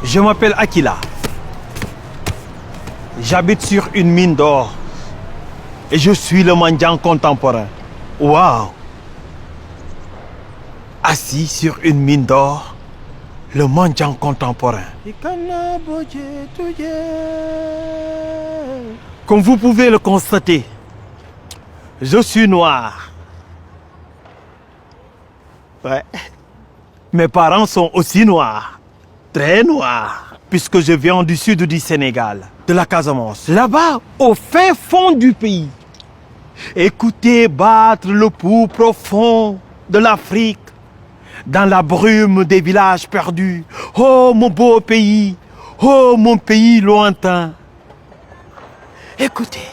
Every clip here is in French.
Je m'appelle Akila. J'habite sur une mine d'or. Et je suis le mendiant contemporain. Waouh! Assis sur une mine d'or, le mendiant contemporain. Comme vous pouvez le constater, je suis noir. Ouais. Mes parents sont aussi noirs. Très noirs. Puisque je viens du sud du Sénégal, de la Casamance. Là-bas, au fin fond du pays. Écoutez battre le pouls profond de l'Afrique. Dans la brume des villages perdus. Oh, mon beau pays. Oh, mon pays lointain. Écoutez.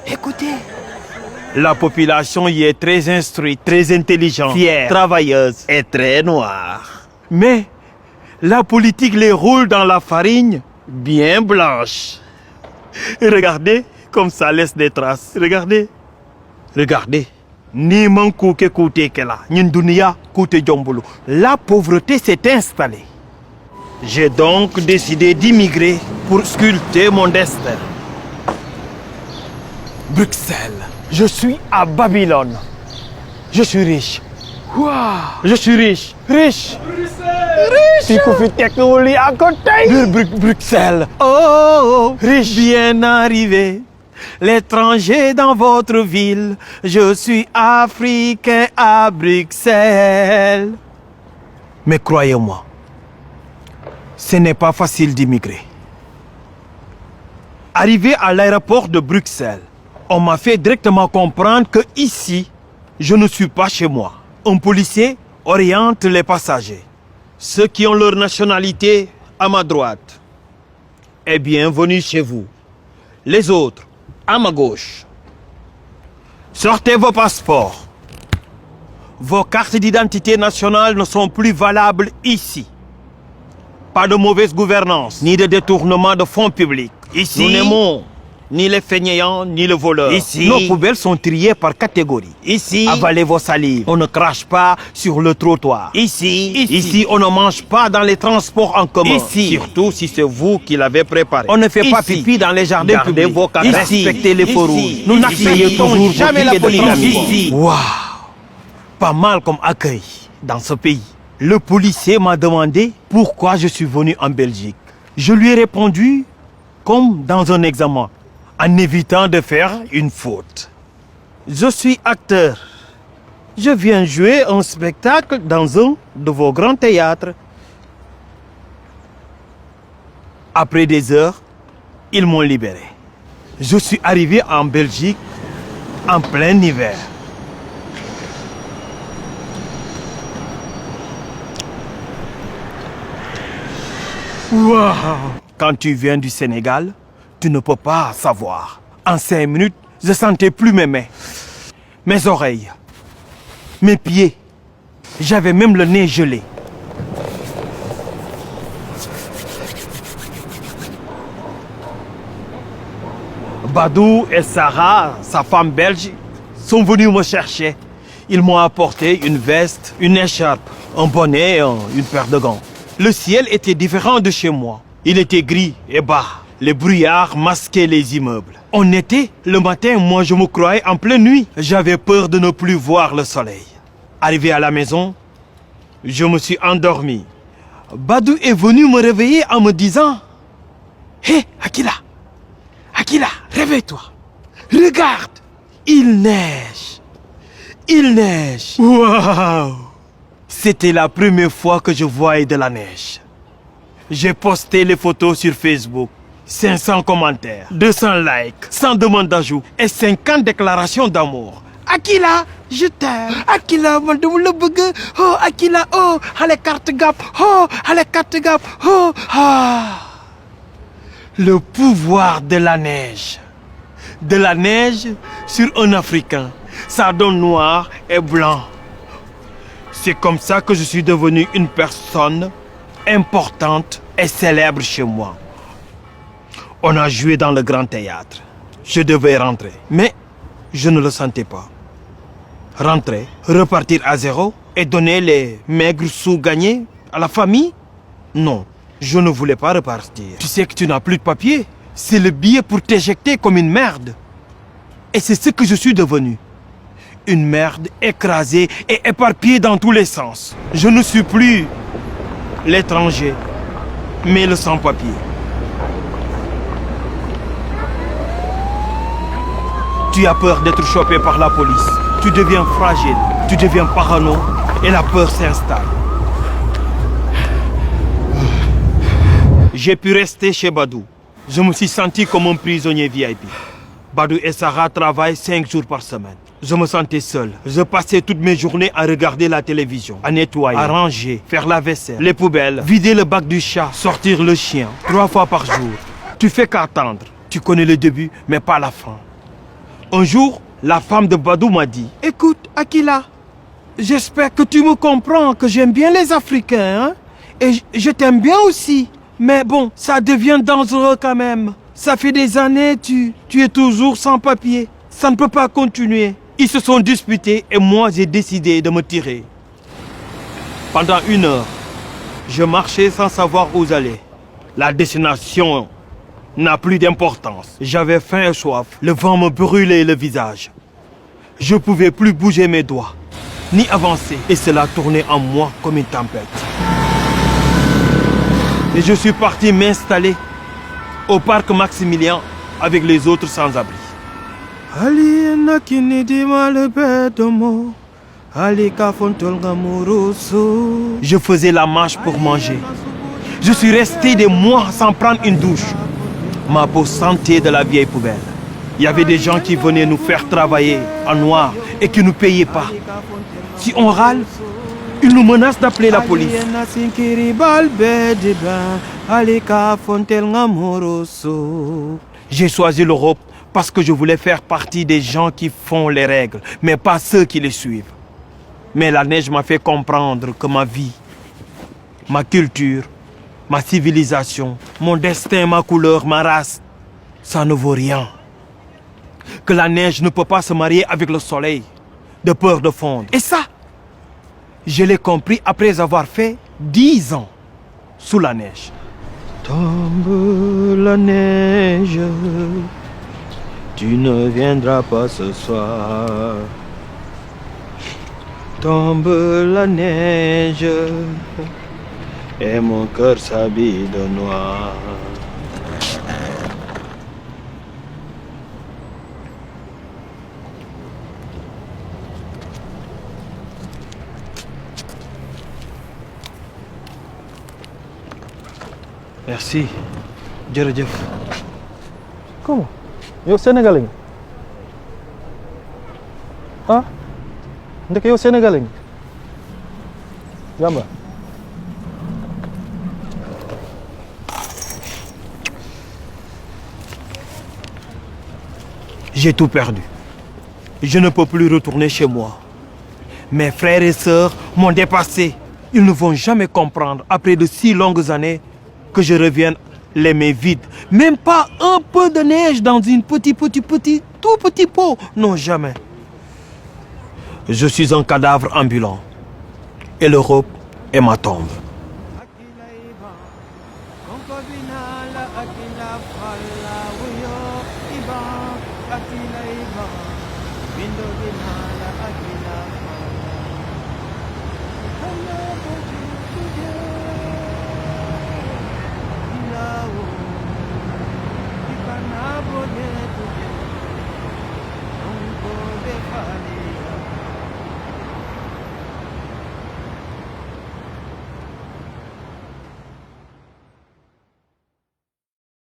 Écoutez. La population y est très instruite, très intelligente, fière, travailleuse et très noire. Mais la politique les roule dans la farine bien blanche. Regardez comme ça laisse des traces. Regardez. Regardez. Ni mankou ke koute ke la, nyin dunia koute djombolo. La pauvreté s'est installée. J'ai donc décidé d'immigrer pour sculpter mon destin. Bruxelles. Je suis à Babylone. Je suis riche. Wow. Je suis riche. Riche. Bruxelles. Riche. Bruxelles. Oh, riche. Bien arrivé. L'étranger dans votre ville, je suis africain à Bruxelles. Mais croyez-moi, ce n'est pas facile d'immigrer. Arrivé à l'aéroport de Bruxelles, on m'a fait directement comprendre que ici, je ne suis pas chez moi. Un policier oriente les passagers. Ceux qui ont leur nationalité à ma droite. Et bienvenue chez vous. Les autres, à ma gauche. Sortez vos passeports. Vos cartes d'identité nationale ne sont plus valables ici. Pas de mauvaise gouvernance, ni de détournement de fonds publics. Ici, nous n'aimons ni les fainéants, ni le voleur. Ici, nos poubelles sont triées par catégorie. Ici, avalez vos salives. On ne crache pas sur le trottoir. Ici, on ne mange pas dans les transports en commun. Ici, surtout si c'est vous qui l'avez préparé. On ne fait pas pipi dans les jardins publics. Gardez vos cartes. Respectez les feux rouges. Nous n'accueillons jamais la police. Waouh! Pas mal comme accueil dans ce pays. Le policier m'a demandé pourquoi je suis venu en Belgique. Je lui ai répondu comme dans un examen, en évitant de faire une faute. Je suis acteur. Je viens jouer un spectacle dans un de vos grands théâtres. Après des heures, ils m'ont libéré. Je suis arrivé en Belgique en plein hiver. Waouh! Quand tu viens du Sénégal, tu ne peux pas savoir. En 5 minutes, je sentais plus mes mains, mes oreilles, mes pieds. J'avais même le nez gelé. Badou et Sarah, sa femme belge, sont venus me chercher. Ils m'ont apporté une veste, une écharpe, un bonnet et une paire de gants. Le ciel était différent de chez moi. Il était gris et bas. Les brouillards masquaient les immeubles. On était le matin, moi je me croyais en pleine nuit. J'avais peur de ne plus voir le soleil. Arrivé à la maison, je me suis endormi. Badou est venu me réveiller en me disant: Hé, Akila, Akila, réveille-toi. Regarde, il neige. Il neige. Waouh! C'était la première fois que je voyais de la neige. J'ai posté les photos sur Facebook. 500 commentaires, 200 likes, 100 demandes d'ajout et 50 déclarations d'amour. Akila, je t'aime. Akila, man dama la bëgg. Oh, Akila, oh, allez carte gap. Oh, allez carte gap. Oh, ah. Le pouvoir de la neige. De la neige sur un Africain. Ça donne noir et blanc. C'est comme ça que je suis devenu une personne importante et célèbre chez moi. On a joué dans le grand théâtre. Je devais rentrer, mais je ne le sentais pas. Rentrer, repartir à zéro et donner les maigres sous gagnés à la famille, Non, je ne voulais pas repartir. Tu sais que tu n'as plus de papier. C'est le billet pour t'éjecter comme une merde. Et c'est ce que je suis devenu. Une merde écrasée et éparpillée dans tous les sens. Je ne suis plus l'étranger, mais le sans-papier. Tu as peur d'être chopé par la police. Tu deviens fragile, tu deviens parano et la peur s'installe. J'ai pu rester chez Badou. Je me suis senti comme un prisonnier VIP. Badou et Sarah travaillent 5 jours par semaine. Je me sentais seul. Je passais toutes mes journées à regarder la télévision, à nettoyer, à ranger, faire la vaisselle, les poubelles, vider le bac du chat, sortir le chien, 3 fois par jour. Tu fais qu'attendre. Tu connais le début, mais pas la fin. Un jour, la femme de Badou m'a dit: écoute, Akila, j'espère que tu me comprends, que j'aime bien les Africains, hein? Et je t'aime bien aussi. Mais bon, ça devient dangereux quand même. Ça fait des années, tu es toujours sans papier. Ça ne peut pas continuer. Ils se sont disputés et moi j'ai décidé de me tirer. Pendant 1 heure, je marchais sans savoir où j'allais. La destination n'a plus d'importance. J'avais faim et soif. Le vent me brûlait le visage. Je ne pouvais plus bouger mes doigts, ni avancer. Et cela tournait en moi comme une tempête. Et je suis parti m'installer au parc Maximilien avec les autres sans-abri. Je faisais la marche pour manger. Je suis resté des mois sans prendre une douche. Ma peau sentait de la vieille poubelle. Il y avait des gens qui venaient nous faire travailler en noir et qui ne nous payaient pas. Si on râle, ils nous menacent d'appeler la police. J'ai choisi l'Europe parce que je voulais faire partie des gens qui font les règles, mais pas ceux qui les suivent. Mais la neige m'a fait comprendre que ma vie, ma culture, ma civilisation, mon destin, ma couleur, ma race, ça ne vaut rien. Que la neige ne peut pas se marier avec le soleil, de peur de fondre. Et ça, je l'ai compris après avoir fait 10 ans sous la neige. Tombe la neige, tu ne viendras pas ce soir. Tombe la neige, et mon cœur s'habille de noir. Merci. Jërëjëf. Comment? Yow Sénégalais nga? Ah? Ndeke yow Sénégalais nga? Jàmba. J'ai tout perdu. Je ne peux plus retourner chez moi. Mes frères et sœurs m'ont dépassé. Ils ne vont jamais comprendre, après de si longues années, que je revienne les mains vides. Même pas un peu de neige dans une tout petit pot. Non, jamais. Je suis un cadavre ambulant. Et l'Europe est ma tombe.